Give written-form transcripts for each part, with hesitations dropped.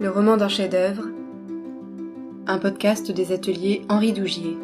Le roman d'un chef-d'œuvre, un podcast des ateliers Henri Dougier.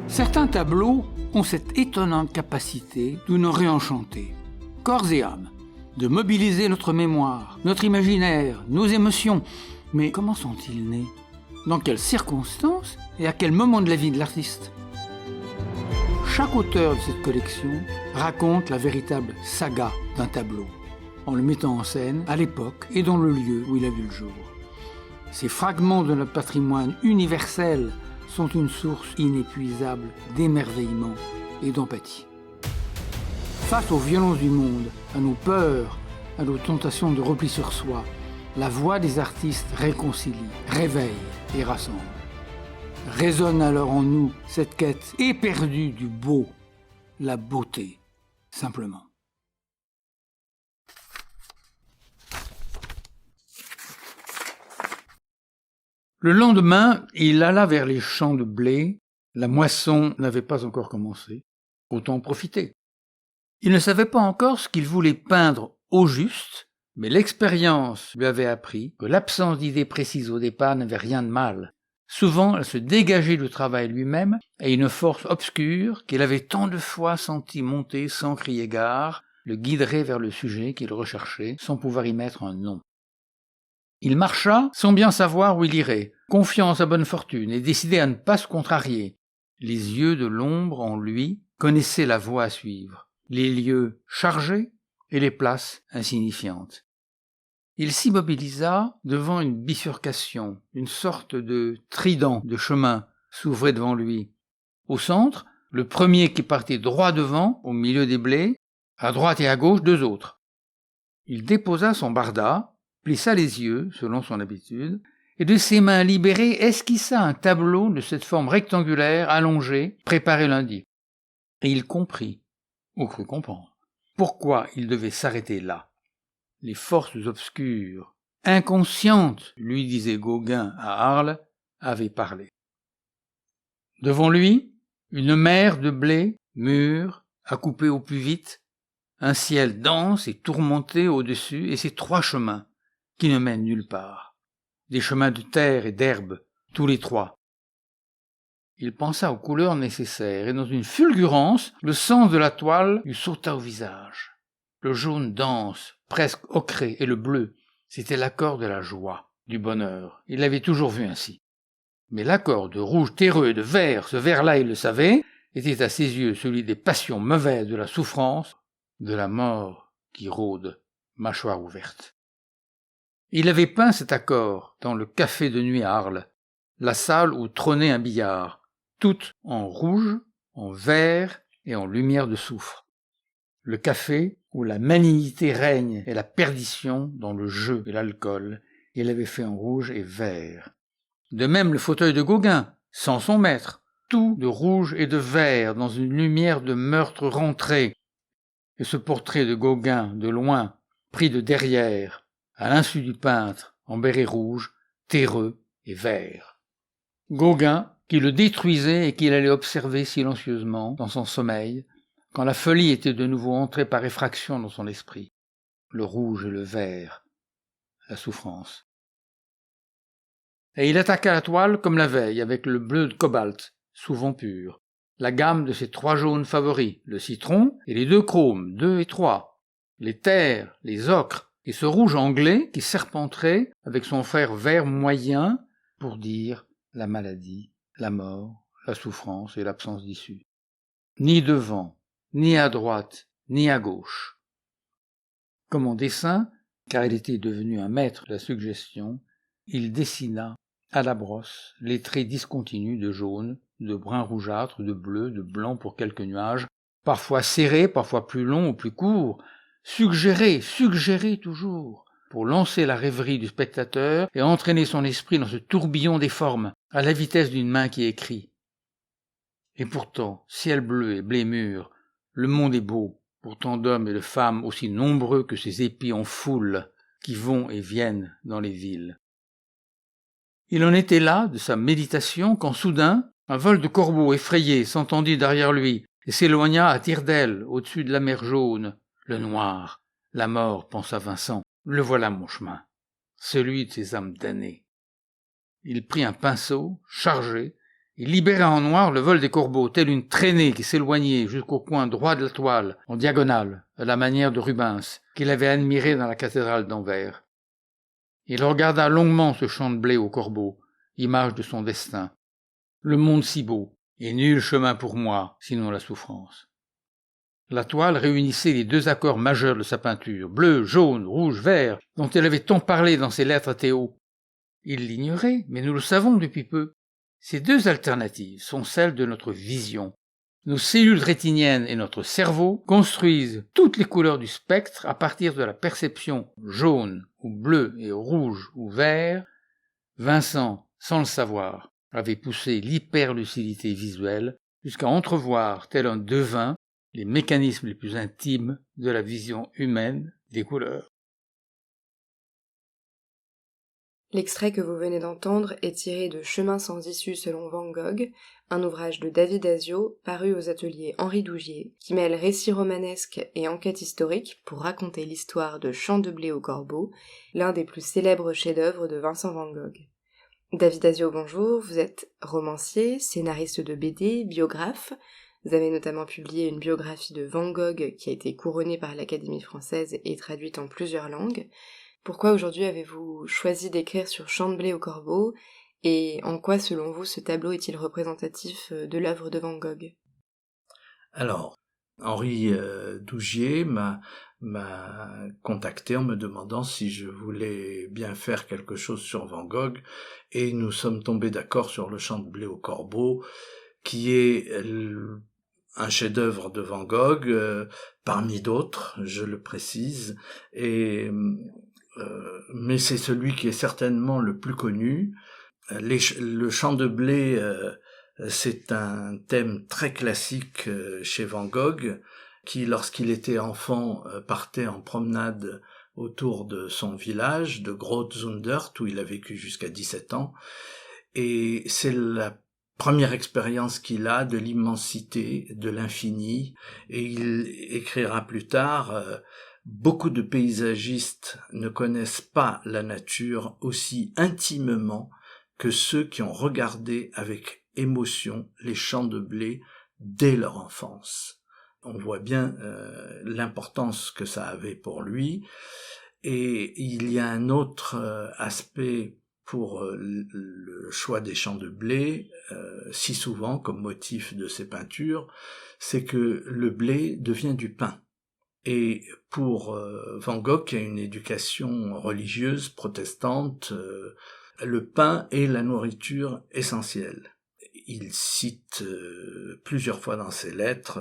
Certains tableaux ont cette étonnante capacité de nous réenchanter, corps et âme, de mobiliser notre mémoire, notre imaginaire, nos émotions. Mais comment sont-ils nés ? Dans quelles circonstances et à quel moment de la vie de l'artiste ? Chaque auteur de cette collection raconte la véritable saga d'un tableau, en le mettant en scène à l'époque et dans le lieu où il a vu le jour. Ces fragments de notre patrimoine universel sont une source inépuisable d'émerveillement et d'empathie. Face aux violences du monde, à nos peurs, à nos tentations de repli sur soi, la voix des artistes réconcilie, réveille et rassemble. Résonne alors en nous cette quête éperdue du beau, la beauté, simplement. Le lendemain, il alla vers les champs de blé. La moisson n'avait pas encore commencé. Autant en profiter. Il ne savait pas encore ce qu'il voulait peindre au juste, mais l'expérience lui avait appris que l'absence d'idées précises au départ n'avait rien de mal. Souvent, elle se dégageait du travail lui-même et une force obscure qu'il avait tant de fois senti monter sans crier gare le guiderait vers le sujet qu'il recherchait sans pouvoir y mettre un nom. Il marcha sans bien savoir où il irait, confiant en sa bonne fortune et décidé à ne pas se contrarier. Les yeux de l'ombre en lui connaissaient la voie à suivre, les lieux chargés et les places insignifiantes. Il s'immobilisa devant une bifurcation, une sorte de trident de chemin s'ouvrait devant lui. Au centre, le premier qui partait droit devant, au milieu des blés, à droite et à gauche deux autres. Il déposa son barda, plissa les yeux, selon son habitude, et de ses mains libérées esquissa un tableau de cette forme rectangulaire allongée, préparé lundi. Et il comprit, ou crut comprendre, pourquoi il devait s'arrêter là. Les forces obscures, inconscientes, lui disait Gauguin à Arles, avaient parlé. Devant lui, une mer de blé, mûr, à couper au plus vite, un ciel dense et tourmenté au-dessus, et ces trois chemins, qui ne mènent nulle part. Des chemins de terre et d'herbe, tous les trois. Il pensa aux couleurs nécessaires, et dans une fulgurance, le sens de la toile lui sauta au visage. Le jaune dense, presque ocré, et le bleu, c'était l'accord de la joie, du bonheur. Il l'avait toujours vu ainsi. Mais l'accord de rouge terreux et de vert, ce vert-là il le savait, était à ses yeux celui des passions mauvaises de la souffrance, de la mort qui rôde, mâchoire ouverte. Il avait peint cet accord dans le café de nuit à Arles, la salle où trônait un billard, toute en rouge, en vert et en lumière de soufre. Le café où la malignité règne et la perdition dans le jeu et l'alcool, il avait fait en rouge et vert. De même le fauteuil de Gauguin, sans son maître, tout de rouge et de vert dans une lumière de meurtre rentré. Et ce portrait de Gauguin, de loin, pris de derrière, à l'insu du peintre, en béret rouge, terreux et vert. Gauguin, qui le détruisait et qu'il allait observer silencieusement dans son sommeil, quand la folie était de nouveau entrée par effraction dans son esprit. Le rouge et le vert, la souffrance. Et il attaqua la toile comme la veille, avec le bleu de cobalt, souvent pur, la gamme de ses trois jaunes favoris, le citron et les deux chromes, 2 et 3, les terres, les ocres, et ce rouge anglais qui serpenterait avec son frère vert moyen pour dire la maladie, la mort, la souffrance et l'absence d'issue. Ni devant, ni à droite, ni à gauche. Comme en dessin, car il était devenu un maître de la suggestion, il dessina à la brosse les traits discontinus de jaune, de brun rougeâtre, de bleu, de blanc pour quelques nuages, parfois serrés, parfois plus longs ou plus courts, suggérés toujours, pour lancer la rêverie du spectateur et entraîner son esprit dans ce tourbillon des formes, à la vitesse d'une main qui écrit. Et pourtant, ciel bleu et blé mûr, le monde est beau, pour tant d'hommes et de femmes aussi nombreux que ces épis en foule qui vont et viennent dans les villes. Il en était là de sa méditation quand soudain un vol de corbeaux effrayé s'entendit derrière lui, et s'éloigna à tire-d'aile au-dessus de la mer Jaune. Le noir, la mort, pensa Vincent, le voilà mon chemin, celui de ces âmes damnées. Il prit un pinceau, chargé, et libéra en noir le vol des corbeaux, telle une traînée qui s'éloignait jusqu'au coin droit de la toile, en diagonale, à la manière de Rubens, qu'il avait admiré dans la cathédrale d'Anvers. Il regarda longuement ce champ de blé aux corbeaux, image de son destin. Le monde si beau, et nul chemin pour moi, sinon la souffrance. La toile réunissait les deux accords majeurs de sa peinture, bleu, jaune, rouge, vert, dont elle avait tant parlé dans ses lettres à Théo. Il l'ignorait, mais nous le savons depuis peu. Ces deux alternatives sont celles de notre vision. Nos cellules rétiniennes et notre cerveau construisent toutes les couleurs du spectre à partir de la perception jaune ou bleu et rouge ou vert. Vincent, sans le savoir, avait poussé l'hyperlucidité visuelle jusqu'à entrevoir, tel un devin, les mécanismes les plus intimes de la vision humaine des couleurs. L'extrait que vous venez d'entendre est tiré de Chemin sans issue selon Van Gogh, un ouvrage de David Daziot paru aux ateliers Henri Dougier, qui mêle récit romanesque et enquête historique pour raconter l'histoire de Champ de blé aux corbeaux, l'un des plus célèbres chefs-d'œuvre de Vincent Van Gogh. David Daziot, bonjour, vous êtes romancier, scénariste de BD, biographe. Vous avez notamment publié une biographie de Van Gogh qui a été couronnée par l'Académie française et traduite en plusieurs langues. Pourquoi aujourd'hui avez-vous choisi d'écrire sur Champ de blé aux corbeaux et en quoi, selon vous, ce tableau est-il représentatif de l'œuvre de Van Gogh ? Alors, Henri Dougier m'a contacté en me demandant si je voulais bien faire quelque chose sur Van Gogh et nous sommes tombés d'accord sur le Champ de blé aux corbeaux qui est un chef-d'œuvre de Van Gogh parmi d'autres, je le précise, mais c'est celui qui est certainement le plus connu. Le champ de blé, c'est un thème très classique chez Van Gogh, qui, lorsqu'il était enfant, partait en promenade autour de son village, de Groot-Zundert, où il a vécu jusqu'à 17 ans. Et c'est la première expérience qu'il a de l'immensité, de l'infini. Et il écrira plus tard... Beaucoup de paysagistes ne connaissent pas la nature aussi intimement que ceux qui ont regardé avec émotion les champs de blé dès leur enfance. On voit bien l'importance que ça avait pour lui. Et il y a un autre aspect pour le choix des champs de blé, si souvent comme motif de ses peintures, c'est que le blé devient du pain. Et pour Van Gogh, qui a une éducation religieuse protestante, le pain est la nourriture essentielle. Il cite plusieurs fois dans ses lettres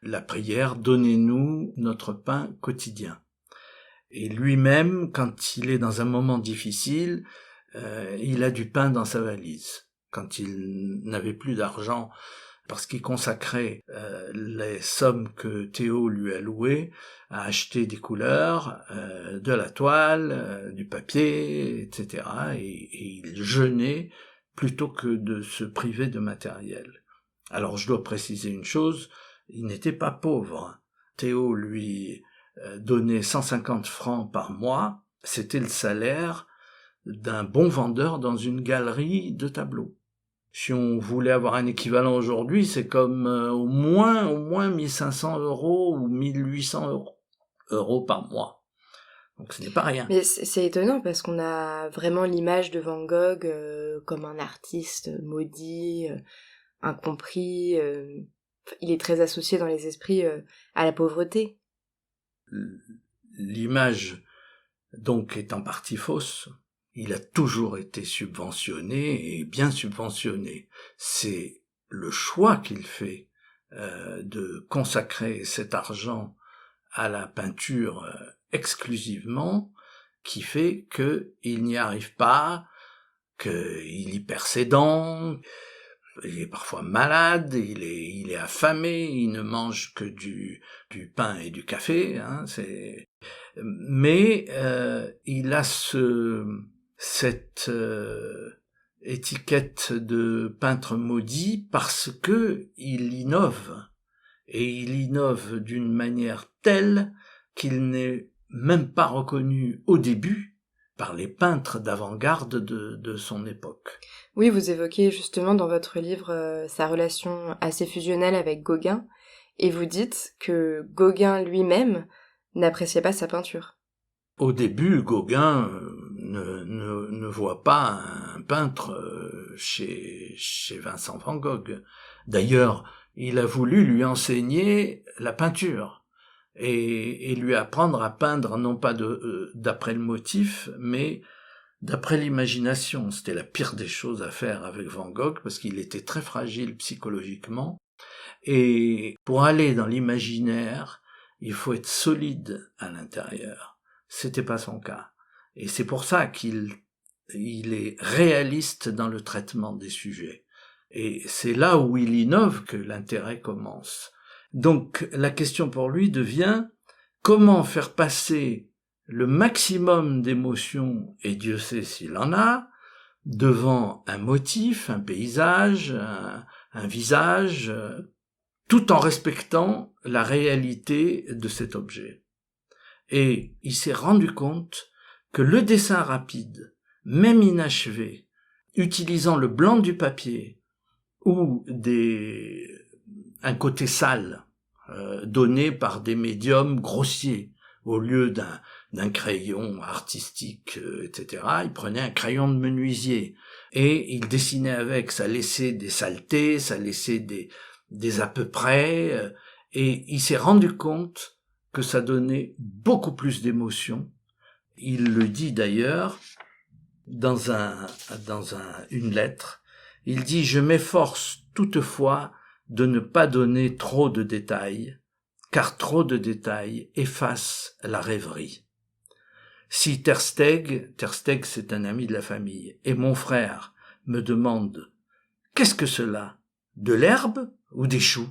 la prière « Donnez-nous notre pain quotidien ». Et lui-même, quand il est dans un moment difficile, il a du pain dans sa valise. Quand il n'avait plus d'argent, parce qu'il consacrait les sommes que Théo lui allouait à acheter des couleurs, de la toile, du papier, etc. Et il jeûnait plutôt que de se priver de matériel. Alors je dois préciser une chose, il n'était pas pauvre. Théo lui donnait 150 francs par mois, c'était le salaire d'un bon vendeur dans une galerie de tableaux. Si on voulait avoir un équivalent aujourd'hui, c'est comme au moins 1500 € ou 1800 € par mois. Donc ce n'est pas rien. Mais c'est étonnant parce qu'on a vraiment l'image de Van Gogh comme un artiste maudit, incompris. Il est très associé dans les esprits à la pauvreté. L'image, donc, est en partie fausse. Il a toujours été subventionné et bien subventionné. C'est le choix qu'il fait de consacrer cet argent à la peinture exclusivement qui fait qu'il n'y arrive pas, qu'il y perd ses dents, il est parfois malade, il est affamé, il ne mange que du pain et du café, hein, mais il a cette étiquette de peintre maudit parce que il innove et il innove d'une manière telle qu'il n'est même pas reconnu au début par les peintres d'avant-garde de son époque. Oui, vous évoquez justement dans votre livre sa relation assez fusionnelle avec Gauguin, et vous dites que Gauguin lui-même n'appréciait pas sa peinture. Au début, Gauguin ne voit pas un peintre chez Vincent van Gogh. D'ailleurs, il a voulu lui enseigner la peinture et lui apprendre à peindre non pas d'après le motif, mais d'après l'imagination. C'était la pire des choses à faire avec Van Gogh parce qu'il était très fragile psychologiquement. Et pour aller dans l'imaginaire, il faut être solide à l'intérieur. C'était pas son cas. Et c'est pour ça qu'il est réaliste dans le traitement des sujets. Et c'est là où il innove que l'intérêt commence. Donc la question pour lui devient comment faire passer le maximum d'émotions, et Dieu sait s'il en a, devant un motif, un paysage, un visage, tout en respectant la réalité de cet objet. Et il s'est rendu compte que le dessin rapide, même inachevé, utilisant le blanc du papier ou un côté sale donné par des médiums grossiers au lieu d'un crayon artistique, etc. Il prenait un crayon de menuisier et il dessinait avec. Ça laissait des saletés, ça laissait des à peu près, et il s'est rendu compte que ça donnait beaucoup plus d'émotion. Il le dit d'ailleurs dans une lettre. Il dit « Je m'efforce toutefois de ne pas donner trop de détails, car trop de détails effacent la rêverie. Si Ter Steg c'est un ami de la famille, et mon frère me demande « Qu'est-ce que cela ? De l'herbe ou des choux ?»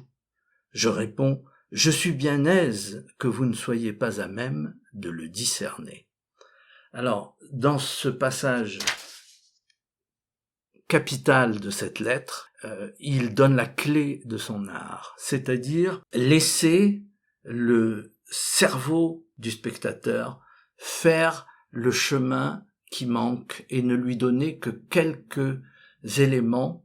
Je réponds « Je suis bien aise que vous ne soyez pas à même de le discerner. » Alors, dans ce passage capital de cette lettre, il donne la clé de son art, c'est-à-dire laisser le cerveau du spectateur faire le chemin qui manque et ne lui donner que quelques éléments.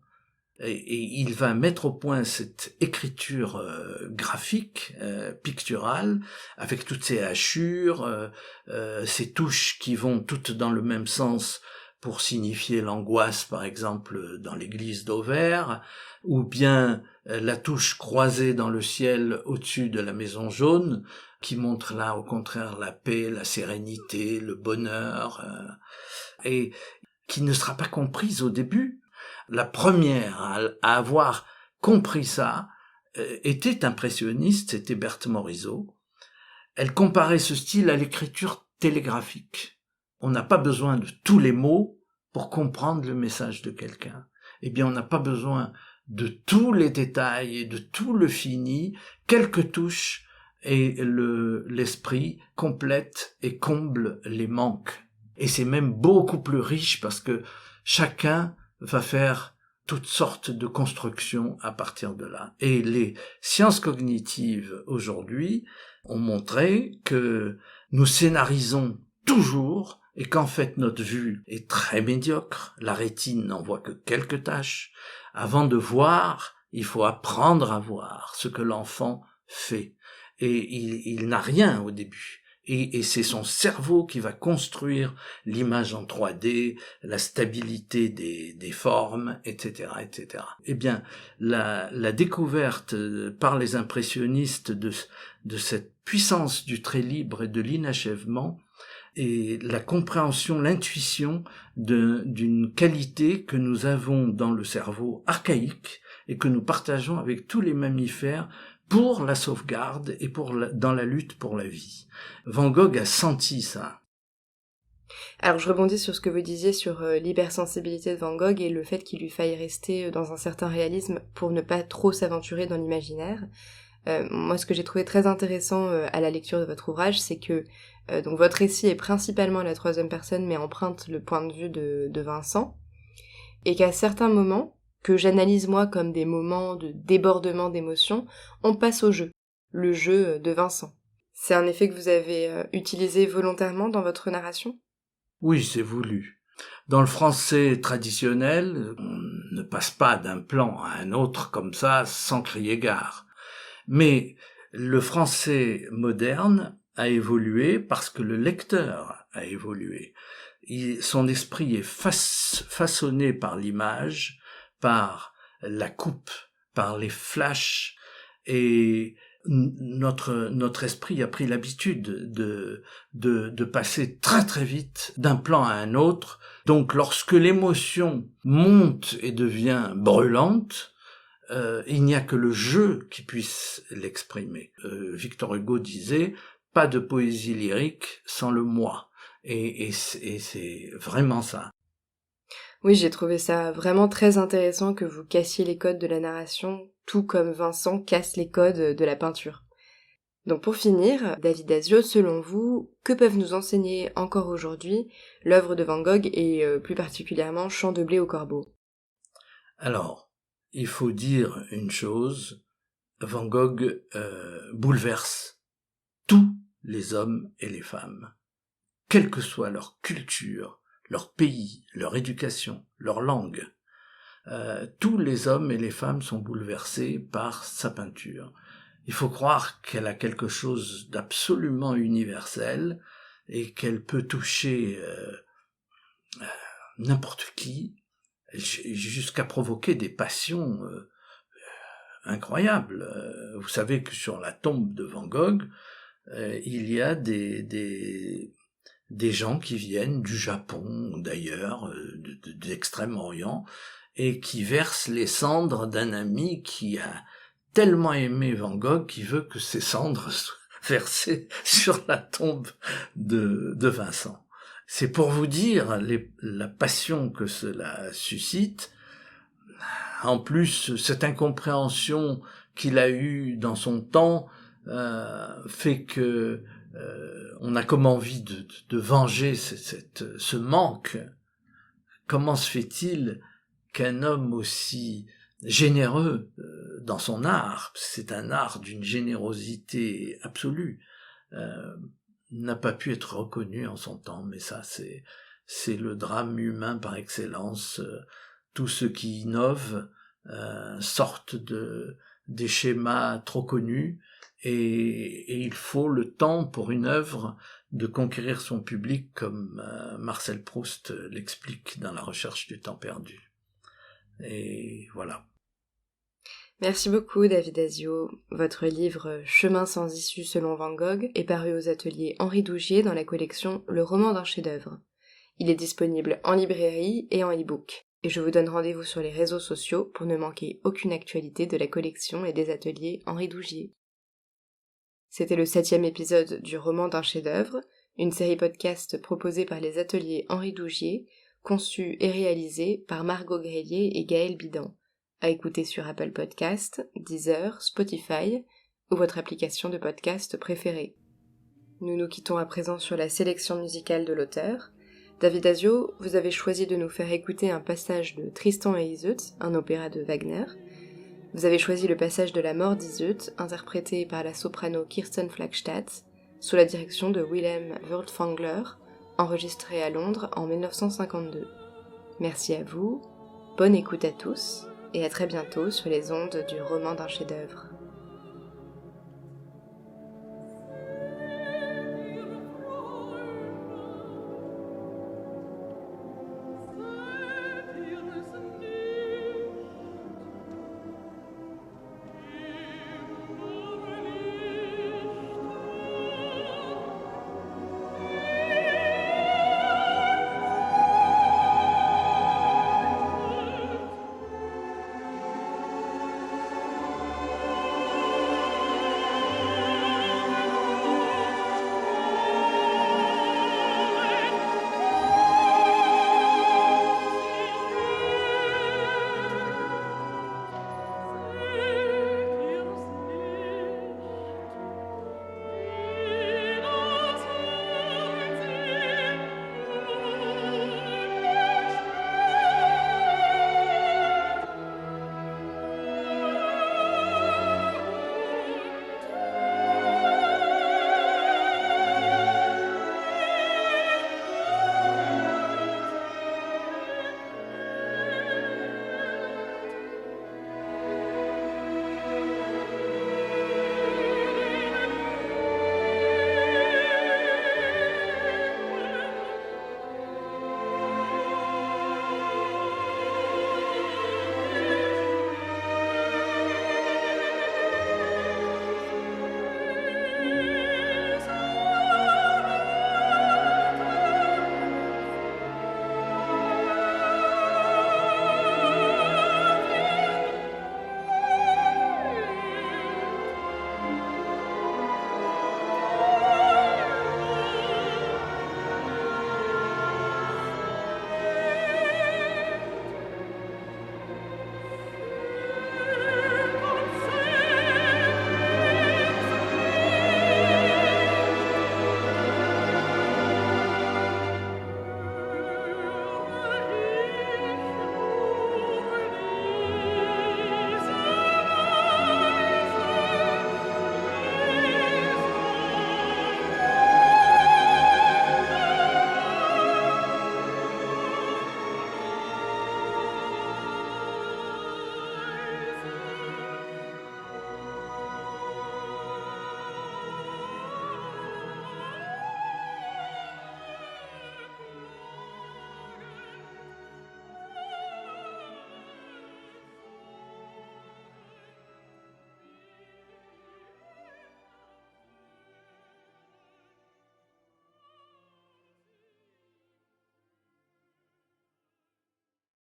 Et il va mettre au point cette écriture graphique, picturale, avec toutes ces hachures, ces touches qui vont toutes dans le même sens pour signifier l'angoisse, par exemple, dans l'église d'Auvers, ou bien la touche croisée dans le ciel au-dessus de la maison jaune, qui montre là, au contraire, la paix, la sérénité, le bonheur, et qui ne sera pas comprise au début. La première à avoir compris ça était impressionniste, c'était Berthe Morisot. Elle comparait ce style à l'écriture télégraphique. On n'a pas besoin de tous les mots pour comprendre le message de quelqu'un. Eh bien, on n'a pas besoin de tous les détails et de tout le fini, quelques touches, et l'esprit complète et comble les manques. Et c'est même beaucoup plus riche parce que chacun va faire toutes sortes de constructions à partir de là. Et les sciences cognitives aujourd'hui ont montré que nous scénarisons toujours et qu'en fait notre vue est très médiocre. La rétine n'en voit que quelques taches. Avant de voir, il faut apprendre à voir ce que l'enfant fait. Et il n'a rien au début. Et c'est son cerveau qui va construire l'image en 3D, la stabilité des formes, etc., etc. Eh bien, la découverte par les impressionnistes de cette puissance du trait libre et de l'inachèvement et la compréhension, l'intuition d'une qualité que nous avons dans le cerveau archaïque et que nous partageons avec tous les mammifères pour la sauvegarde et dans la lutte pour la vie. Van Gogh a senti ça. Alors je rebondis sur ce que vous disiez sur l'hypersensibilité de Van Gogh et le fait qu'il lui faille rester dans un certain réalisme pour ne pas trop s'aventurer dans l'imaginaire. Moi, ce que j'ai trouvé très intéressant à la lecture de votre ouvrage, c'est que donc votre récit est principalement à la troisième personne, mais emprunte le point de vue de Vincent, et qu'à certains moments, que j'analyse moi comme des moments de débordement d'émotions, on passe au jeu, le jeu de Vincent. C'est un effet que vous avez utilisé volontairement dans votre narration ? Oui, c'est voulu. Dans le français traditionnel, on ne passe pas d'un plan à un autre comme ça sans crier gare. Mais le français moderne a évolué parce que le lecteur a évolué. Son esprit est façonné par l'image, par la coupe, par les flashs, et notre esprit a pris l'habitude de passer très très vite d'un plan à un autre. Donc lorsque l'émotion monte et devient brûlante, il n'y a que le jeu qui puisse l'exprimer. Victor Hugo disait « pas de poésie lyrique sans le moi ». Et c'est vraiment ça. Oui, j'ai trouvé ça vraiment très intéressant que vous cassiez les codes de la narration, tout comme Vincent casse les codes de la peinture. Donc pour finir, David Daziot, selon vous, que peuvent nous enseigner encore aujourd'hui l'œuvre de Van Gogh et plus particulièrement Champ de blé au corbeau ? Alors, il faut dire une chose, Van Gogh bouleverse tous les hommes et les femmes, quelle que soit leur culture, leur pays, leur éducation, leur langue. Tous les hommes et les femmes sont bouleversés par sa peinture. Il faut croire qu'elle a quelque chose d'absolument universel et qu'elle peut toucher n'importe qui, jusqu'à provoquer des passions incroyables. Vous savez que sur la tombe de Van Gogh, il y a des gens qui viennent du Japon, d'ailleurs, d'Extrême-Orient, et qui versent les cendres d'un ami qui a tellement aimé Van Gogh qu'il veut que ses cendres soient versées sur la tombe de Vincent. C'est pour vous dire la passion que cela suscite. En plus, cette incompréhension qu'il a eue dans son temps fait que on a comme envie de venger ce manque. Comment se fait-il qu'un homme aussi généreux dans son art, c'est un art d'une générosité absolue, n'a pas pu être reconnu en son temps, mais ça c'est le drame humain par excellence. Tous ceux qui innovent sortent des schémas trop connus, et il faut le temps pour une œuvre de conquérir son public, comme Marcel Proust l'explique dans La Recherche du temps perdu. Et voilà. Merci beaucoup David Daziot. Votre livre Chemin sans issue selon Van Gogh est paru aux ateliers Henri Dougier dans la collection Le roman d'un chef-d'œuvre. Il est disponible en librairie et en e-book. Et je vous donne rendez-vous sur les réseaux sociaux pour ne manquer aucune actualité de la collection et des ateliers Henri Dougier. C'était le 7e épisode du roman d'un chef-d'œuvre, une série podcast proposée par les ateliers Henri Dougier, conçue et réalisée par Margot Grélier et Gaël Bidan, à écouter sur Apple Podcasts, Deezer, Spotify ou votre application de podcast préférée. Nous nous quittons à présent sur la sélection musicale de l'auteur. David Daziot, vous avez choisi de nous faire écouter un passage de Tristan et Iseut, un opéra de Wagner. Vous avez choisi le passage de la mort d'Iseut, interprété par la soprano Kirsten Flagstad, sous la direction de Wilhelm Furtwängler, enregistré à Londres en 1952. Merci à vous, bonne écoute à tous, et à très bientôt sur les ondes du roman d'un chef-d'œuvre.